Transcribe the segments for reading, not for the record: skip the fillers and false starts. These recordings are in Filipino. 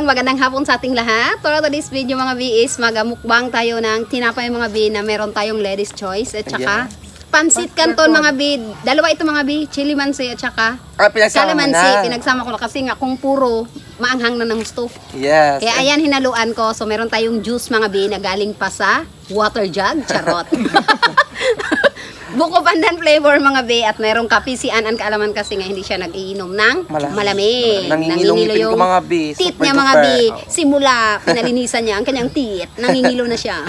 magandang hapon sa ating lahat. For today's video mga B is magamukbang tayo ng tinapay mga B na meron tayong ladies choice at saka pansit canton mga B. Dalawa ito mga B, chili mansi at saka calamansi. Pinagsama ko na kasi nga kung puro maanghang na ng gusto. Yes. Kaya ayan hinaluan ko. So meron tayong juice mga B na galing pa sa water jug. Charot. Buko pandan flavor mga B at merong kape si Anan Kaalaman kasi nga hindi siya nag-iinom ng malamig. Nangingilo yung mga B. Teeth niya mga B. Simula pinalinisan niya ang kanyang teeth. Nangingilo na siya.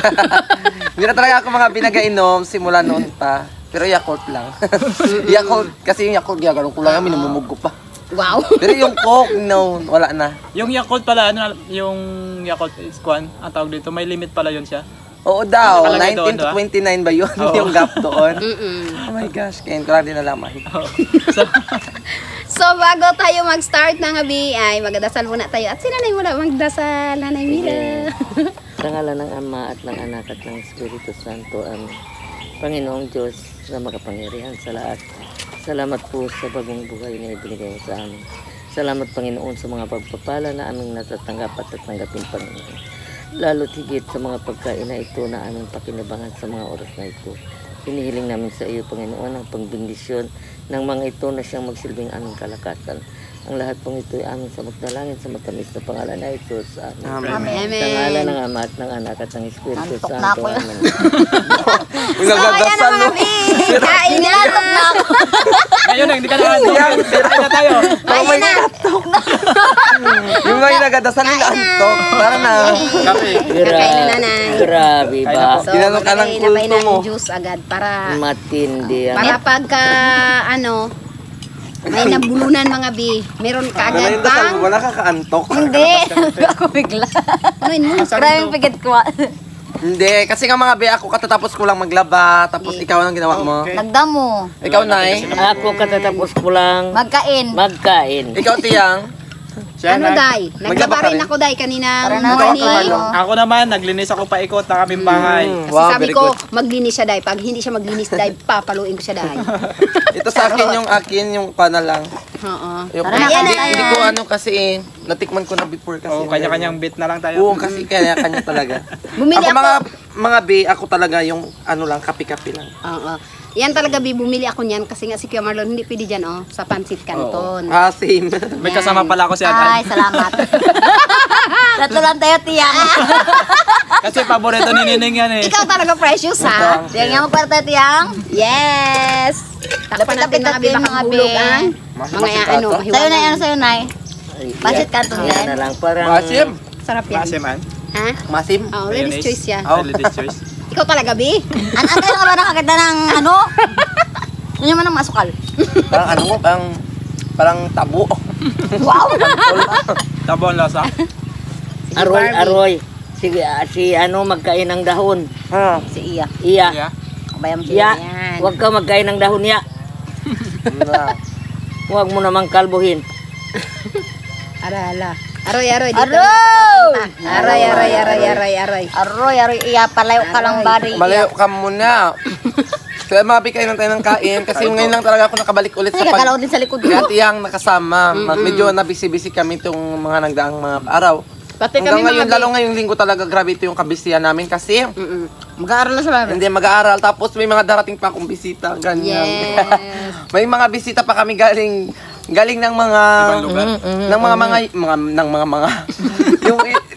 Hindi na talaga ako mga B nag-iinom simula noon pa. Pero Yakult lang. Yakult kasi yung Yakult gagawin ko lang minumumog ko pa. Wow. Pero yung Coke no, wala na. Yung Yakult pala ano yung Yakult is kwan, ang tawag dito, may limit pala yun siya. Oo daw, 19 doon, to 29 ba yun? Yung gap doon? Oh my gosh, kaya ko lang din nalaman. So, bago tayo mag-start ng gabi, ay magdasal muna tayo. At si Nanay muna magdasal, Nanay Mila. Sa ngalan ng Ama at ng Anak at ng Espiritu Santo, ang Panginoong Diyos na makapangyarihan sa lahat. Salamat po sa bagong buhay na ibinigay mo sa amin. Salamat Panginoon sa mga pagpapala na aming natatanggap at tatanggapin Panginoon. Lalo't higit sa mga pagkain na ito na aming pakinabangan sa mga oras na ito. Hinihiling namin sa iyo, Panginoon, ang pangbendisyon ng mga ito na siyang magsilbing aming kalakasan. Ang lahat pong ito ay aming samot-dalangin sa matamis na pangalan na Diyos. Amen. Amen. Sa ngalan ng Ama at ng Anak at ng Espiritu Santo. Amen. So, ayan na mga B. Kain na. Ngayon hindi ka na kain na tayo. Kain na. Yung mga nagdasal nila antok. Para na. Kape. Kain na Nanay. Grabe ba? So, Tinanong ka ng maglagay na kulto mo. ng juice agad para Matindi. para pagka ano may nabulunan mga B. Meron Ano kaagad yung dasal pang mo? Wala ka kaantok? hindi. Ako bigla. Ano yun mo? Maraming pigit ko. Hindi, kasi nga mga be, ako katatapos ko lang maglaba, tapos ikaw ang ginawa mo. Nagdamo. Ikaw, Nay. Ako katatapos ko lang Magkain. magkain. Ikaw, Tiyang. Ano Day? Maglaba Naglaba ka rin rin? ako Day kanina Tara na, morning. Marlo. Ako naman, naglinis ako paikot ng aming bahay. Kasi Wow, sabi very ko, good. maglinis siya Day. Pag hindi siya maglinis Day, papaluin ko siya Day. Ito sa akin yung pana lang. Oo. Yung, Tara na, hindi, tayo. hindi ko ano kasi natikman ko na before kasi. Oo, kanya-kanyang bit na lang tayo. Oo, kasi kanya-kanya talaga. Bumili Ako ako. mga be, ako talaga yung ano lang, kape-kape lang. Oo. Yan talaga B, bumili ako niyan kasi nga si Kuya Marlon hindi pwede dyan sa Pansit Canton. Ah, same. May kasama pala ako si Ay, Anan. salamat. Tatlo lang tayo, tiyang. Kasi paborito ni Nining yan eh. Ikaw talaga precious ha. Tiyang nga magpara tayo, tiyang. Yes. Takpan natin mga B, Lapit-lapit baka mga B. hulog ang mga ano, Sa'yo na yan, sa'yo na. Ay, Pansit Canton yan yan. na lang parang Masim. sarap yan. Kasi man. Ha? Masim. Oh, ladies choice yan. Oh. Ladies choice. Ikaw talaga B. An kayo ka ba nakakita ng ano? Ano naman ang masukal? Parang ano mo, parang tabo. Wow! Tabo ang lasa. aroy, Barbie. aroy. Sige, si ano magkain ng dahon. Ha. Si Iya. Iya. Yeah. Kabayam siya. Iya. Yan. Huwag ka magkain ng dahon ya. Huwag mo namang kalbuhin. Arala. Aroy, aroy. Dito. Aroy! Aroy, aroy, aroy, aroy, aroy. Aroy, Iya, palayo ka lang bari. Malayo ka muna. Kaya mabi kayo ng tayo ng kain. Kasi ngayon lang talaga ako nakabalik ulit Ay, sa kakalaw din sa likod ko. Kaya Tiyang nakasama. Medyo nabisi-bisi kami itong mga nagdaang mga araw. Pati Hanggang kami mga ngayon, B. lalo ngayong linggo talaga, grabe ito yung kabisihan namin kasi Mag-aaral na sila. hindi mag-aaral. Tapos may mga darating pa akong bisita. Ganyan. Yes. May mga bisita pa kami galing ng mga Ibang lugar. ng mga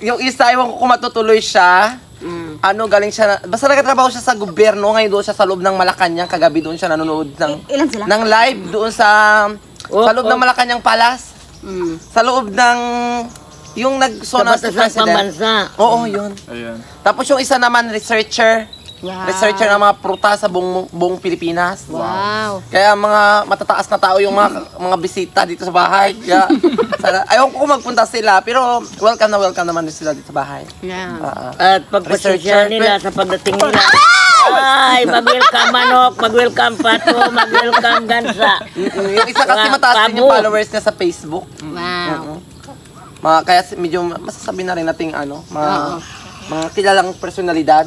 yung isa ewan ko kung matutuloy siya. Ano galing siya basta nagtatrabaho siya sa gobyerno ngayon doon siya sa loob ng Malacanang kagabi doon siya nanonood Ilan sila? ng live doon sa loob ng Malacanang Palace. Sa loob ng yung Sa nagsona batas si ng President. pambansa. Oo, yun. Ayun. Tapos yung isa naman researcher. Wow. Researcher ng mga prutas sa buong Pilipinas. Wow. Kaya mga matataas na tao yung mga bisita dito sa bahay. Kaya sana, ayaw ko kung magpunta sila, pero welcome naman din sila dito sa bahay. Yeah. At pagpasensya Researcher. nila sa pagdating nila. Ay, mag-welcome manok, mag-welcome pato, mag-welcome gansa. Yung isa kasi mataas din yung followers niya sa Facebook. Wow. Kaya medyo masasabi na rin nating mga kilalang personalidad.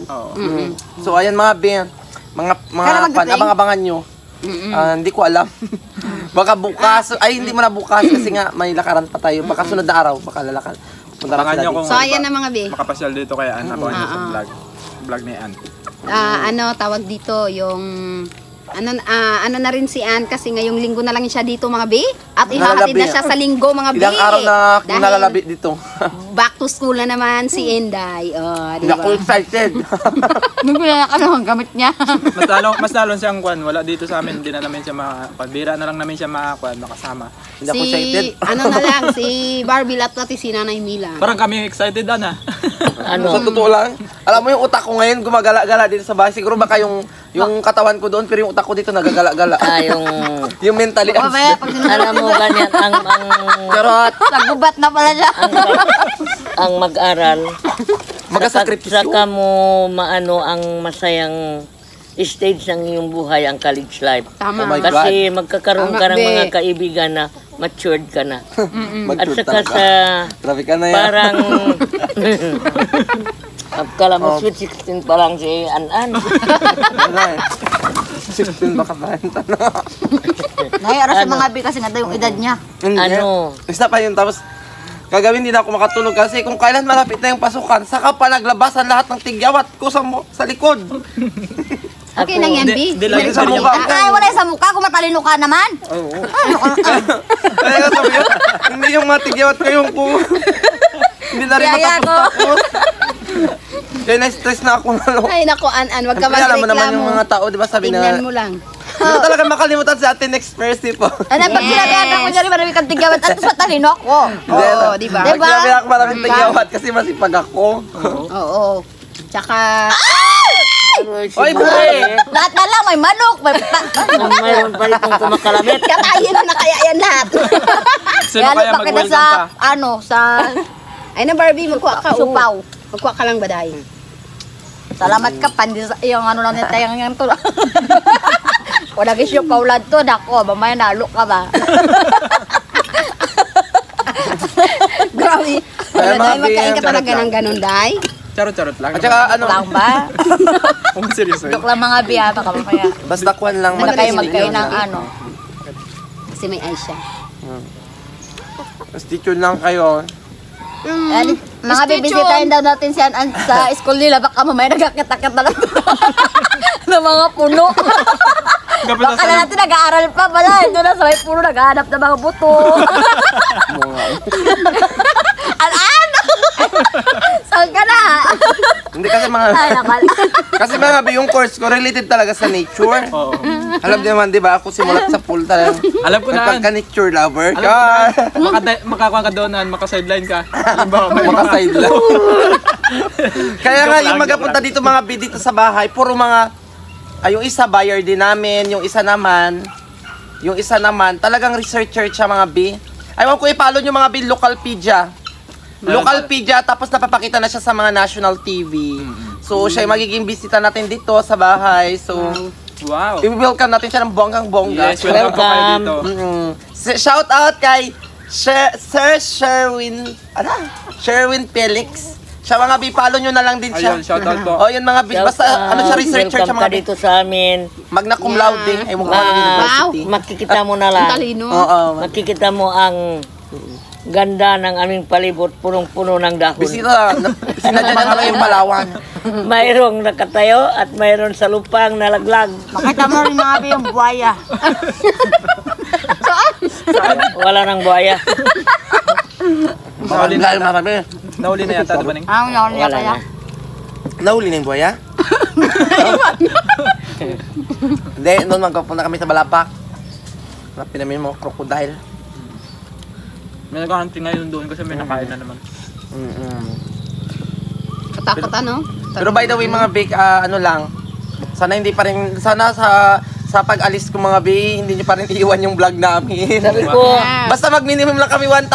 So ayan mga ben, mga abang-abangan nyo. Hindi ko alam. Baka bukas, ay hindi mo na bukas kasi nga may lakaran pa tayo. Baka sunod na araw, baka lalakad. Punta na Abangan sila nyo dito. kung So, ayan na mga bi. makapasyal dito kay Ann. Abangan nyo sa vlog ni Ann. Tawag dito, yung ano na rin si Ann kasi ngayong linggo na lang siya dito mga bi. At ihahatid na siya sa linggo mga bi. Ilang araw na kung Dahil nalalabi dito. back to school na naman si Inday. Hindi ako excited. Nung pinalaka naman gamit niya. Mas lalo siyang kwan. Wala dito sa amin. Hindi na namin siya bira na lang namin siya makasama. Hindi ako excited. Na lang, si Barbie at pati si Nanay Mila. Parang kami excited, Ann. Sa totoo lang, alam mo yung utak ko ngayon gumagala-gala dito sa bahay. Siguro baka yung katawan ko doon, pero yung utak ko dito nagagala-gala. Yung mentally. Alam mo, ganyan ang Charot. Nagubat na pala siya. ang mag-aral. Magasakripisyo. Saka mo maano ang masayang stage ng iyong buhay, ang college life. Tama. Oh my Kasi magkakaroon Tama, ka ng be. mga kaibigan na matured ka na. At Mag-tour saka ka. sa Grabe ka na yan. parang akala mo sweet 16 pa lang si An-An. Wala eh. 16 baka 30 na. Nahiyara sa mga bi kasi nga daw yung edad niya. Hindi. Ano? Isa pa yun, tapos kagawin din ako makatulog kasi kung kailan malapit na yung pasukan, saka pa naglabasan lahat ng tigyawat ko sa likod. Okay lang yan, Bi. Di lagi Sa sa mukha. Ay, wala sa mukha kung matalino ka naman. Oo. Kaya nga sabi yun, hindi yung mga tigyawat ko yung po. Hindi na rin Yaya ko. matapos-tapos. Kaya na-stress na ako na. Ay, naku, An, wag ka Kaya alam mo naman yung magreklamo. mga tao, di ba sabi na, Tingnan mo lang. hindi ko talaga makalimutan si ate next Thursday po. Ano, pag sinabihan ako niya rin, marami kang tigawat at tapos matalino ako. Oo, di ba? Pag sinabi ako maraming tigyawat kasi masipag ako. Oo. Tsaka, Oy, pre! Lahat na lang, may manok, may Mayroon pa rin kung kumakalamit. katayin na kaya yan lahat. Sino kaya pa kita mag-welcome sa, pa? sa Ay na, Barbie, magkuha ka. Supaw. Magkuha ka lang ba dahil? Salamat ka, pandi sa yung ano lang nita yung tulad. Wala kisyo paulad to, dako, mamaya nalo ka ba? Grabe. Ay, Wala dahil mga magkain ka Bi, talaga ng ganun, dahil. Charot-charot lang. At saka ano, Lang ba? Kung seryoso. Dok lang mga biya, baka mamaya. basta kwan lang. Hindi na kayo mag-stay magkain yun ng lang. ano. Kasi may ice siya. Stay tuned lang kayo. Mga Stay bibisitahin daw natin siya sa school nila, baka mamaya nagkakit-akit na lang ng mga puno. Baka na natin nag-aaral pa pala. Ito na sa may puno, nag-aanap ng mga buto. Alaan! Saan ka na? Hindi kasi mga Ay, nakal. kasi mga bi, yung course ko related talaga sa nature. Oo. Alam niyo naman, di ba? Ako simulat sa pool talaga. Alam ko na. Nagpagka-nature lover. Alam ko na. Makakuha ka doon, maka-sideline ka. Halimbawa, may Mga side lang. Kaya nga, Joke yung lang, magapunta dito mga bi dito sa bahay, puro mga, yung isa buyer din namin, yung isa naman, talagang researcher siya mga bi. Ayaw ko i-follow nyo mga bi, Localpedia. Localpedia, tapos napapakita na siya sa mga national TV. So, siya yung magiging bisita natin dito sa bahay. So, Wow. i-welcome natin siya ng bonggang-bongga. Yes, welcome po kayo dito. Shout out kay Sir Sherwin, Sherwin Felix. Siya mga bi, follow nyo na lang din siya. Ayun, shoutout po. Oh, yun mga bi, basta ano siya, researcher siya Welcome ka mga bi. dito sa amin. Magna cum laude, ay mukha ng university. Makikita mo na Ang lang. talino. Oo. Makikita mo ang ganda ng aming palibot, punong-puno ng dahon. Bisita, sinadya na lang yung Palawan. Mayroong nakatayo at mayroon sa lupang nalaglag. Makita mo rin mga biya yung buhaya. Wala nang buhaya. Nahuli na marami. Nahuli na yata, diba, Ning? Ang yun niya Wala kaya. na. Nahuli na yung buhaya? Hindi, noon magpapunta kami sa Balapak. Hanapin namin yung mga crocodile. May nag-hunting ngayon doon kasi may nakain na naman. Katakot ano? Pero by the way mga big, ano lang, sana hindi pa rin, sana sa pag-alis ko mga bi, hindi nyo pa rin iiwan yung vlog namin. Sabi ko, Basta mag-minimum lang kami 1,000.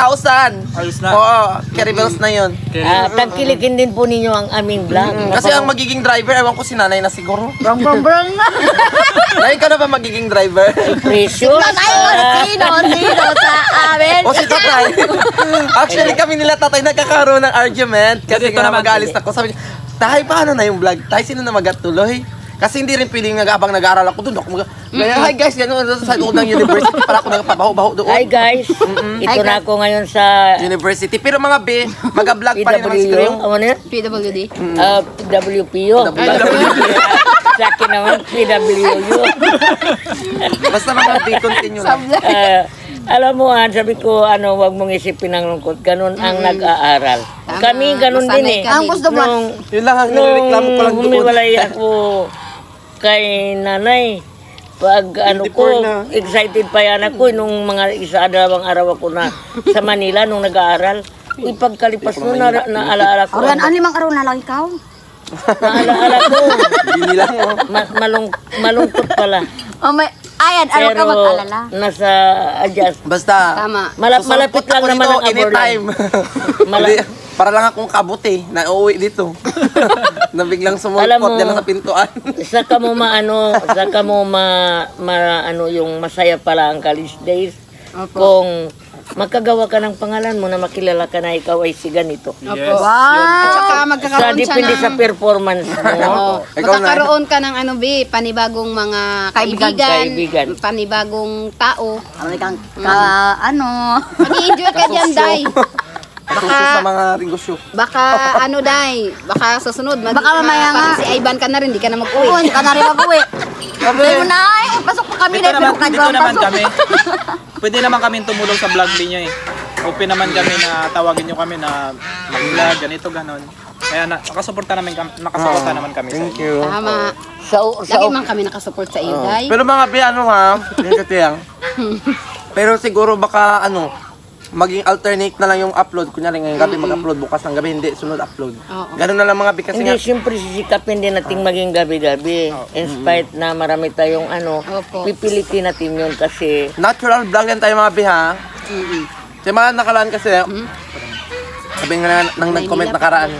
Ayos na. Oo, carry bells na yun. tagkilikin din po ninyo ang aming vlog. Kasi ang magiging driver, ewan ko si nanay na siguro. Brong brong brong. Nay, ka na ba magiging driver? Precious. Sino sa amin? O si tatay. Actually kami nila tatay nagkakaroon ng argument. Kasi Dito nga naman, mag-aalis ako. Sabi niya, Tay, paano na yung vlog? Tay, sino na magatuloy? Kasi hindi rin pwedeng habang nag-aaral ako doon. Ako hi guys, gano'n sa loob ng university para ako nagpabaho-baho doon. Hi guys, ito na ako ngayon sa University. Pero mga B, mag-vlog pa rin naman siguro yung... Ano na? PWD. PWPO. Sa akin naman, PWU. Basta mga B, continue lang. Alam mo, sabi ko, wag mong isipin ng lungkot. Ganun ang nag-aaral. Tama. Kami, ganun din Masanay eh. ka Ang gusto mo, Yun lang ang nireklamo ko lang doon. humiwalay ako kay nanay, pag excited pa yan ako, nung mga dalawang araw ako na sa Manila, nung nag-aaral, pagkalipas nun, naalaala ko. Aran, ano limang araw na lang ikaw? Naalaala ko. Hindi lang, oh. Malungkot pala. Ayan, ayaw ka mag-alala. Nasa adjust. Basta, Tama. Malapit lang naman ang anytime. Hindi, para lang akong kabuti na uuwi dito. Na biglang Alam sumulpot mo, dyan sa pintuan. saka mo yung masaya pala ang college days. Kung magkagawa ka ng pangalan mo na makilala ka na ikaw ay si ganito. Yes. At saka Sa magkakaroon siya depende ng... sa performance mo. Ikaw na. Magkakaroon ka ng panibagong mga kaibigan, panibagong tao. Aray kang Mag-i-enjoy ka dyan, Day. Kasuso sa mga ringosyo. Baka Day, baka sa sunod, Baka mamaya nga. si Ivan ka na rin, di ka na Oo, mag-uwi. hindi ka na rin mag-uwi. Sabi mo na, pasok pa kami na, pero Dito naman kami. Pwede naman kami tumulong sa vlog niyo eh. Open naman kami na tawagin niyo kami na mag-vlog, ganito, ganon. Kaya nakasuporta naman kami sa Thank inyo. you. Tama. Sa Lagi man kami nakasupport sa iyo, Day. Pero mga ano ha, yung katiyang. Pero siguro baka maging alternate na lang yung upload. Kunyari ngayong gabi mag-upload, bukas ng gabi hindi, sunod upload. Oo. Ganun na lang mga bi kasi Hindi, nga. siyempre sisikapin din nating maging gabi-gabi. In spite na marami tayong Opo. pipilitin natin yun kasi Natural vlog yan tayo mga bi ha. Sa mga nakalaan kasi, sabi nga nang nag-comment nakaraan.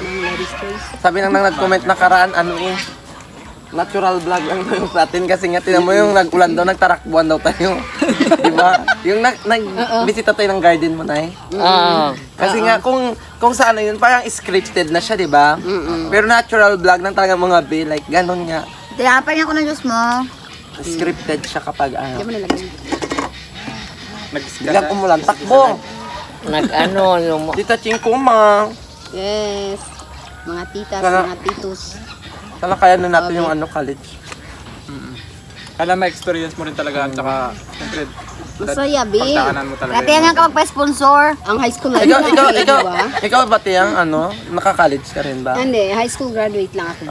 Sabi nang nag-comment nakaraan, natural vlog lang tayo sa atin kasi nga tinan mo yung nag-ulan daw, nagtarakbuhan daw tayo. Di ba? Yung nag-bisita tayo ng garden mo na Kasi nga kung sa yun, parang scripted na siya, di ba? Pero natural vlog lang talaga mga bi, like ganon nga. Tinapan niya ako ng Diyos mo. Scripted siya kapag Diyan mo nalagay. biglang umulan, takbo. yung Tita Chingkuma. Yes. Mga titas, Kala- mga titos. Talakayan na natin yung college. Alam, ma-experience mo rin talaga at saka, siyempre, Masaya, Bi. pagdaanan mo talaga. Kaya nga ka magpa-sponsor. Ang high school life Ikaw, lang ikaw, ako, ikaw, di ba? ikaw ba tiyang naka-college ka rin ba? Hindi, high school graduate lang ako.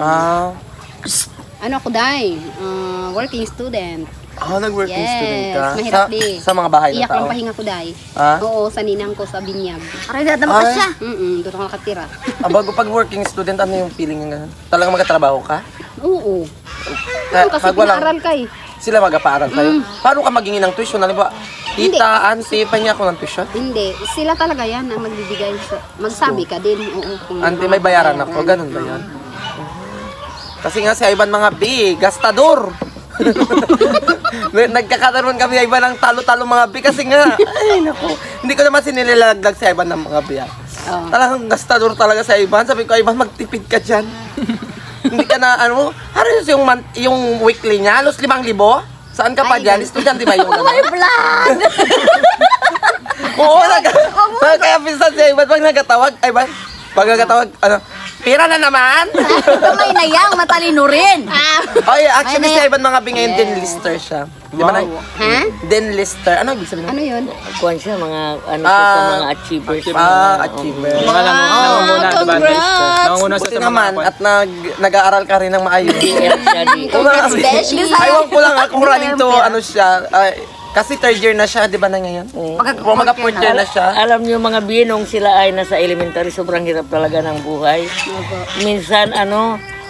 Ako, Day? Working student. Nag-working Yes, student ka? mahirap din. Sa mga bahay na Iyak tao? lang pahinga ko, Day. Ah? Oo, sa ninang ko sa Binyag. Aray, dadama ka siya. Doon ako nakatira. Bago pag working student, ano yung feeling ng ganun? Talagang magkatrabaho ka? Oo. Kasi Pag walang, pinaaral ka eh. sila magpapaaral sa'yo. Paano ka magingin ng tuition? Halimbawa, tita, auntie, pahinga ako ng tuition? Hindi, sila talaga yan ang magbibigay. Magsabi ka din. Oo, kung Auntie, may bayaran ako. Ganun ba yan? Kasi nga si Ivan mga bi, gastador. Nagkakaroon kami Ivan ng talo-talo mga bi kasi nga, ay naku, hindi ko naman sinilalagdag si Ivan ng mga bi. Talagang gastador talaga si Ivan. Sabi ko, Ivan, magtipid ka dyan. Hindi ka na, halos yung weekly niya, halos 5,000. Saan ka pa dyan? Estudyante ba yung gano'n? Vlog! Oo, kaya pinsan si Ivan, pag nagkatawag, Ivan, pag nagkatawag, pira na naman! Kamay na yang, matalino rin. Ay, actually si Ivan mga ngayon din lister siya. Di ba na? Ha? Den lister. Ano ibig sabihin? Ano yun? kuwan siya, sa mga achievers. Achiever. Mga nangunguna, diba? congrats! Nangunguna Buti sa naman mga at nag-aaral ka rin ng maayos. PM siya di. Aywan ko lang kung running to, siya. Kasi third year na siya, di ba na ngayon? Kung mag-fourth year na siya. Alam niyo mga binong sila ay nasa elementary, sobrang hirap talaga ng buhay. Minsan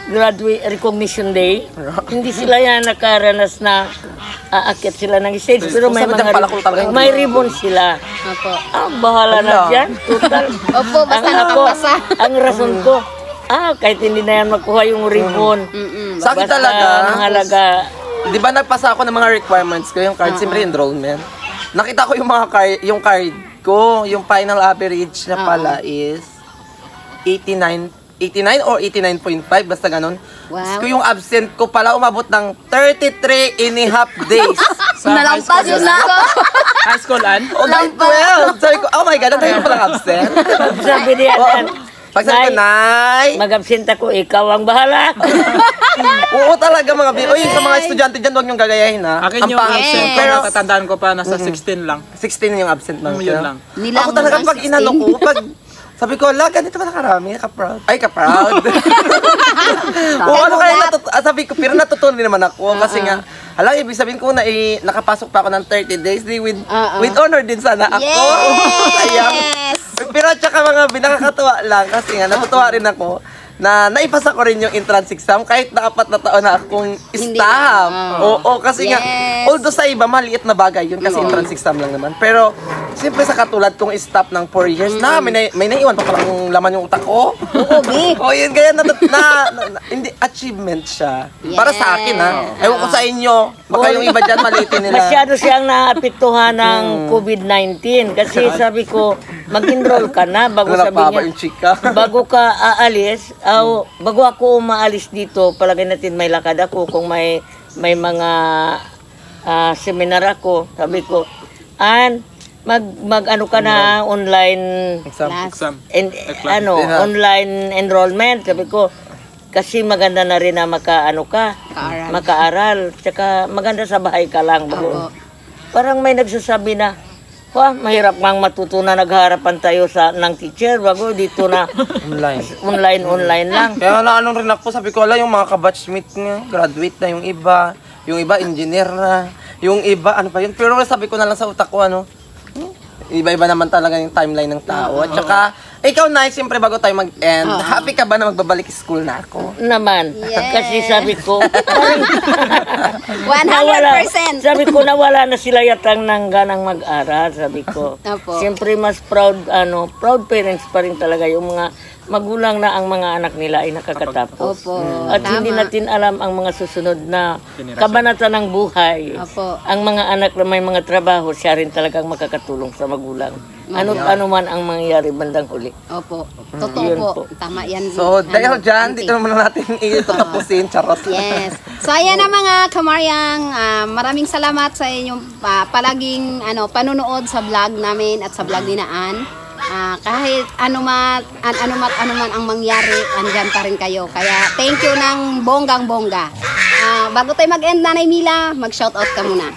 graduate recognition day, hindi sila yan nakaranas na aakyat sila ng stage, pero may Sabi ng palakol talaga may ribbon sila. Opo. Bahala na dyan. Total. Opo, basta nakapasa. Ang rason ko, kahit hindi na yan makuha yung ribbon. Sa akin Basta talaga, mahalaga. di ba nagpasa ako ng mga requirements ko, yung card, siyempre enrollment. Nakita ko yung yung card ko, yung final average na pala is 89 89 or 89.5, basta ganun. Wow. So, yung absent ko pala umabot ng 33.5 days. Sa high Nalampas school yun na. High school, an? O, dahil 12. Sabi ko, oh my God, ang tayo palang absent. Sabi niya, Pag sabi ko, Nay, mag-absent ako, ikaw ang bahala. oo talaga mga bi. Oy, sa mga estudyante dyan, huwag niyong gagayahin ha. Akin Ang yung pangit. absent ko, Pero natatandaan ko pa, nasa 16 lang. 16 yung absent lang. Yun lang. Nilang Ako talaga mo pag ng inano ko, pag sabi ko, la, ganito ba nakarami? Ka-proud. Ay, ka-proud. Oo, ano kaya sabi ko, pero natutunan din naman ako. Kasi nga, alam, ibig sabihin ko na nakapasok pa ako ng 30 days, with honor din sana ako. Sayang. Yes! Pero at saka mga binakakatuwa lang kasi nga natutuwa rin ako na naipasa ko rin yung entrance exam kahit na 4 na taon na akong Hindi staff. na. Oo, kasi nga, Yes. although sa iba, maliit na bagay yun kasi entrance exam lang naman. Pero, siyempre sa katulad kong staff ng 4 years na, may naiwan pa palang laman yung utak ko. Oo, B. O yun, kaya hindi, achievement siya. Para sa akin ha. Ewan ko sa inyo, baka yung iba dyan maliitin nila. Masyado siyang naapektuhan ng COVID-19 kasi sabi ko, mag-enroll ka na bago sabi Napapa niya, yung chika. bago ka aalis, bago ako umaalis dito, palagay natin may lakad ako kung may mga seminar ako. Sabi ko, mag ano ka na online Exam. Exam. online enrollment. Sabi ko, kasi maganda na rin na makaaral. Tsaka maganda sa bahay ka lang. Bago. Parang may nagsasabi na, mahirap mang matutunan nagharapan tayo ng teacher bago dito na online lang. Kaya ano rin ako, sabi ko, yung mga kabatchmate nga, graduate na yung iba engineer na, yung iba, ano pa yun. Pero sabi ko na lang sa utak ko, iba-iba naman talaga yung timeline ng tao. At saka, ikaw na, siyempre bago tayo mag-end, happy ka ba na magbabalik school na ako? Naman. Yes. Kasi sabi ko, 100%. sabi ko nawala na sila yatang ng ganang mag-aral, sabi ko. Opo. Siyempre mas proud parents pa rin talaga yung mga magulang na ang mga anak nila ay nakakatapos. Opo. At Tama. hindi natin alam ang mga susunod na kabanata ng buhay. Opo. Ang mga anak na may mga trabaho, siya rin talagang makakatulong sa magulang. Ano't ano man ang mangyayari bandang huli. Opo. Totoo Yun po. po. Tama yan. So, dahil dyan, auntie. dito naman natin itatapusin, charot. Yes. So ayan na mga kamaryang, maraming salamat sa inyong palaging panunood sa vlog namin at sa vlog ni Naan. Kahit ano man ang mangyari, andyan pa rin kayo. Kaya thank you ng bonggang-bongga. Bago tayo mag-end, Nanay Mila, mag-shoutout ka muna.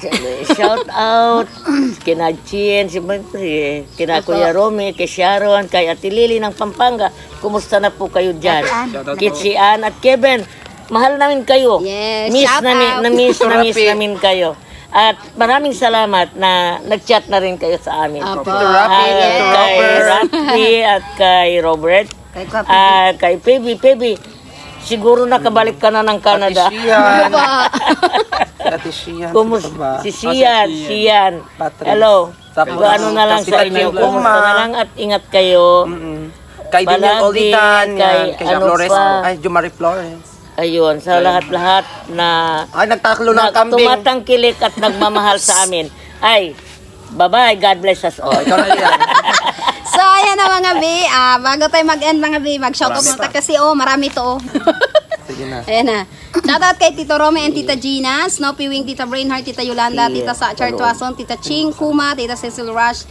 Shout out kina Chien, siyempre, kina Opo. Kuya Romy, kay Sharon, kay Ate Lily ng Pampanga. Kumusta na po kayo dyan? Shoutout po. Kitsi Ann at Kevin, mahal namin kayo. Yes, Miss shout namin, out. na-miss Rafi. namin kayo. At maraming salamat na nag-chat na rin kayo sa amin. Opo. Tito Rafi, At Tito kay Robert. Rafi at kay Robert. Kay Kwapi. At kay Pebi. Siguro nakabalik ka na ng Canada. Ate Shian. Opo. Ate Shian. Kumusta? ba? Si Sian, Sian. Patrick. Hello. Tapos, Ano na lang si sa Kainay inyo. Uma. Kumusta na lang at ingat kayo. Kay Daniel Palagi, Olitan, kay kay ano Flores, pa. ay, Jumari Florence. Ayun, sa lahat-lahat na Ay, nagtaklo ng kambing. tumatangkilik at nagmamahal sa amin. Ay, bye-bye. God bless us all. Ikaw na yan. So ayan na mga B, bago tayo mag-end mga B, mag-shoutout muna tayo kasi marami to. Sige na. Ayan na. Shoutout kay Tito Rome and Tita Gina, Snoopy Wing, Tita Brainheart, Tita Yolanda, Tita Sachar Tuason, Tita Ching Kuma, Tita Cecil Rush,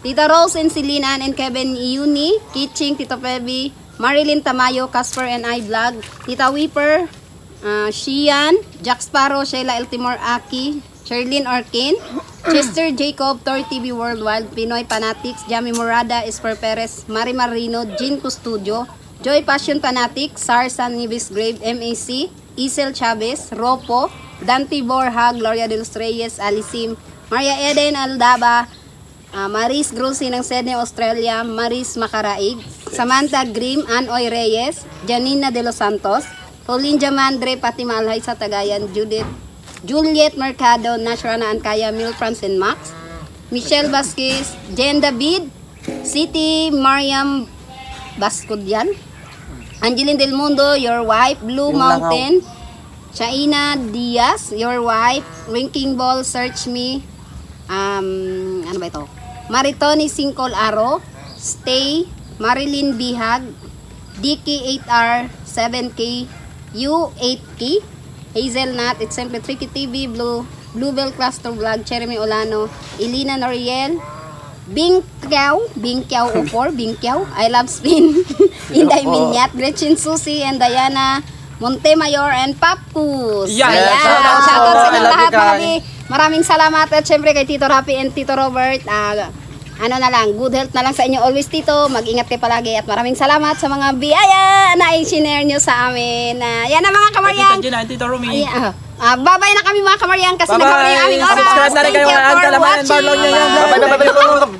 Tita Rose and Celine and Kevin Iuni, Kitching, Tito Pebi, Marilyn Tamayo, Casper and I Vlog, Tita Weeper, Shian, Jack Sparrow, Sheila Eltimore Aki, Sherlyn Orkin, Chester Jacob, Tor TV Worldwide, Pinoy Fanatics, Jamie Morada, Esper Perez, Mari Marino, Jean Custudio, Joy Passion Fanatics, Sarsan Nibis Grave, MAC, Isel Chavez, Ropo, Dante Borja, Gloria de los Reyes, Alisim, Maria Eden Aldaba, Maris Grossi ng Sydney, Australia, Maris Macaraig, Samantha Grimm, Anoy Reyes, Janina de los Santos, Pauline Jamandre, Fatima Alhay sa Tagayan, Juliet Mercado, Nashrana Ankaya, Mil France and Max, Michelle Vasquez, Jen David, City Mariam Bascudyan, Angeline Del Mundo, your wife, Blue Yung Mountain, Shaina Diaz, your wife, Winking Ball, Search Me, ano ba ito? Maritoni Singkol Aro, Stay, Marilyn Bihag, DK8R, 7K, U8K, Hazelnut, It's Simply Tricky TV, Bluebell Cluster Vlog, Jeremy Olano, Elena Noriel, Bingkiao Upor, Bingkiao, I Love Spin, Inday Minyat, Gretchen Susi, and Diana Montemayor, and Papkus. Yan. Ayan. Shoutout Shoutout po. sa I inyong love lahat, you mga guys. bi. Maraming salamat at syempre kay Tito Rapi and Tito Robert. Ano na lang, good health na lang sa inyo always, Tito. Mag-ingat kayo palagi at maraming salamat sa mga biyaya na i-share nyo sa amin. Yan na mga Kay Kamaryang. Tita Gina, Tito Rumi. Bye-bye na kami mga Kamaryan kasi Bye-bye. nagkakaroon yung aming oras. Subscribe na rin Thank kayo you kay for Alcalaman and watching. Barlog nyo yan. Bye-bye.